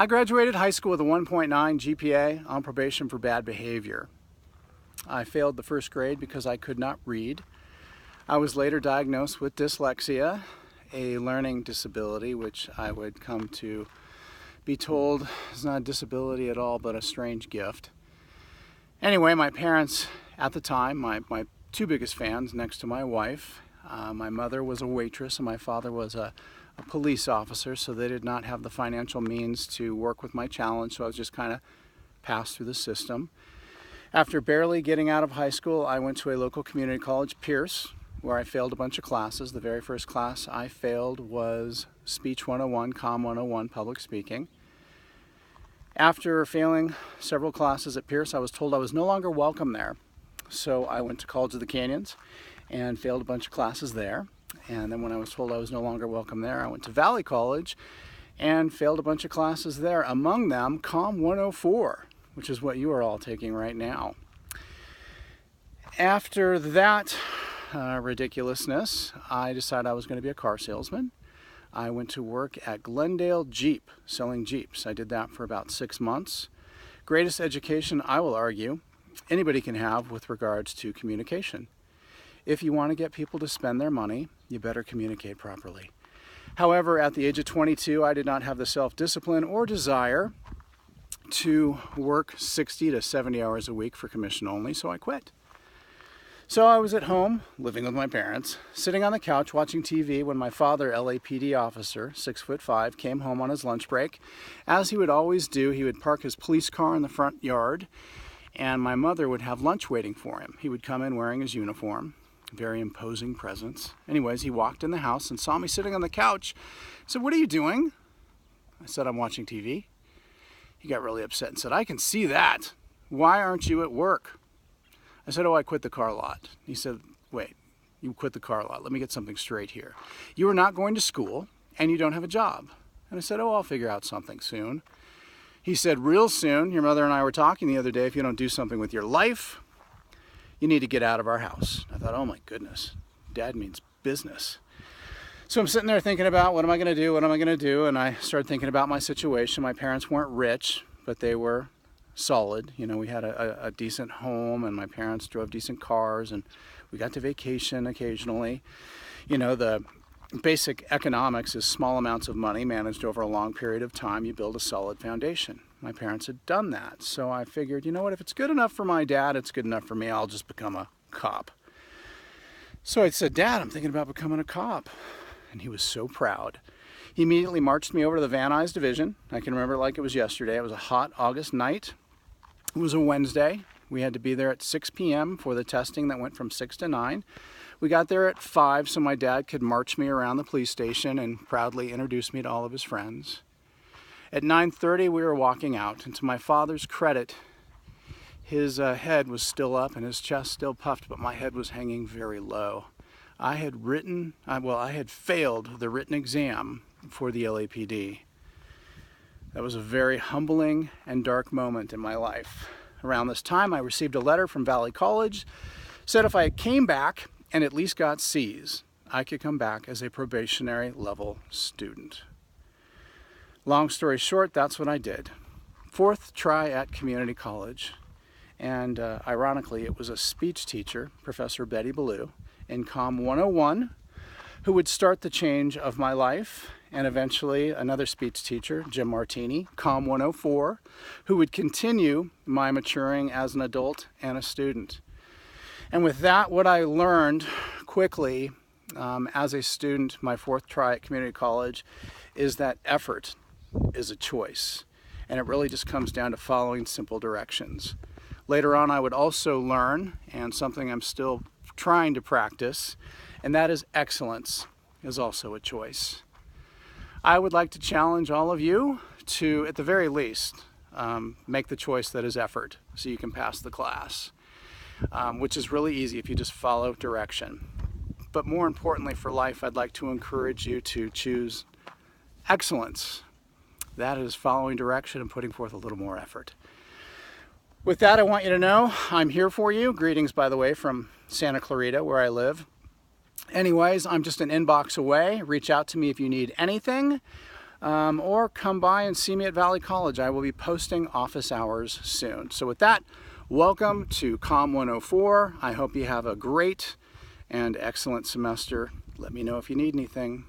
I graduated high school with a 1.9 GPA on probation for bad behavior. I failed the first grade because I could not read. I was later diagnosed with dyslexia, a learning disability, which I would come to be told is not a disability at all, but a strange gift. Anyway, my parents at the time, my two biggest fans next to my wife, my mother was a waitress and my father was a police officer, so they did not have the financial means to work with my challenge, so I was just kind of passed through the system. After barely getting out of high school, I went to a local community college, Pierce, where I failed a bunch of classes. The very first class I failed was Speech 101, Comm 101, Public Speaking. After failing several classes at Pierce, I was told I was no longer welcome there. So I went to College of the Canyons and failed a bunch of classes there. And then when I was told I was no longer welcome there, I went to Valley College and failed a bunch of classes there. Among them, Comm 104, which is what you are all taking right now. After that ridiculousness, I decided I was going to be a car salesman. I went to work at Glendale Jeep, selling Jeeps. I did that for about 6 months. Greatest education, I will argue, anybody can have with regards to communication. If you want to get people to spend their money, you better communicate properly. However, at the age of 22, I did not have the self-discipline or desire to work 60 to 70 hours a week for commission only, so I quit. So I was at home, living with my parents, sitting on the couch watching TV when my father, LAPD officer, 6'5", came home on his lunch break. As he would always do, he would park his police car in the front yard, and my mother would have lunch waiting for him. He would come in wearing his uniform, very imposing presence. Anyways, he walked in the house and saw me sitting on the couch. He said, "What are you doing?" I said, "I'm watching TV." He got really upset and said, "I can see that. Why aren't you at work?" I said, "Oh, I quit the car lot." He said, "Wait, you quit the car lot. Let me get something straight here. You are not going to school and you don't have a job." And I said, "Oh, I'll figure out something soon." He said, "Real soon. Your mother and I were talking the other day. If you don't do something with your life, you need to get out of our house." I thought, oh my goodness, Dad means business. So I'm sitting there thinking about what am I going to do, what am I going to do? And I started thinking about my situation. My parents weren't rich, but they were solid. You know, we had a decent home and my parents drove decent cars and we got to vacation occasionally. You know, the basic economics is small amounts of money managed over a long period of time. You build a solid foundation. My parents had done that. So I figured, you know what, if it's good enough for my dad, it's good enough for me. I'll just become a cop. So I said, "Dad, I'm thinking about becoming a cop." And he was so proud. He immediately marched me over to the Van Nuys division. I can remember it like it was yesterday. It was a hot August night. It was a Wednesday. We had to be there at 6 p.m. for the testing that went from 6 to 9. We got there at 5 so my dad could march me around the police station and proudly introduce me to all of his friends. At 9:30 we were walking out, and to my father's credit, his head was still up and his chest still puffed, but my head was hanging very low. I had failed the written exam for the LAPD. That was a very humbling and dark moment in my life. Around this time, I received a letter from Valley College, said if I came back and at least got C's, I could come back as a probationary level student. Long story short, that's what I did. 4th try at community college, and ironically, it was a speech teacher, Professor Betty Ballou, in Comm 101, who would start the change of my life, and eventually another speech teacher, Jim Martini, Comm 104, who would continue my maturing as an adult and a student. And with that, what I learned quickly as a student, my 4th try at community college, is that effort is a choice. And it really just comes down to following simple directions. Later on, I would also learn, and something I'm still trying to practice, and that is excellence is also a choice. I would like to challenge all of you to, at the very least, make the choice that is effort so you can pass the class, which is really easy if you just follow direction. But more importantly for life, I'd like to encourage you to choose excellence. That is following direction and putting forth a little more effort. With that, I want you to know I'm here for you. Greetings, by the way, from Santa Clarita, where I live. Anyways, I'm just an inbox away. Reach out to me if you need anything. or come by and see me at Valley College. I will be posting office hours soon. So with that, welcome to Comm 104. I hope you have a great and excellent semester. Let me know if you need anything.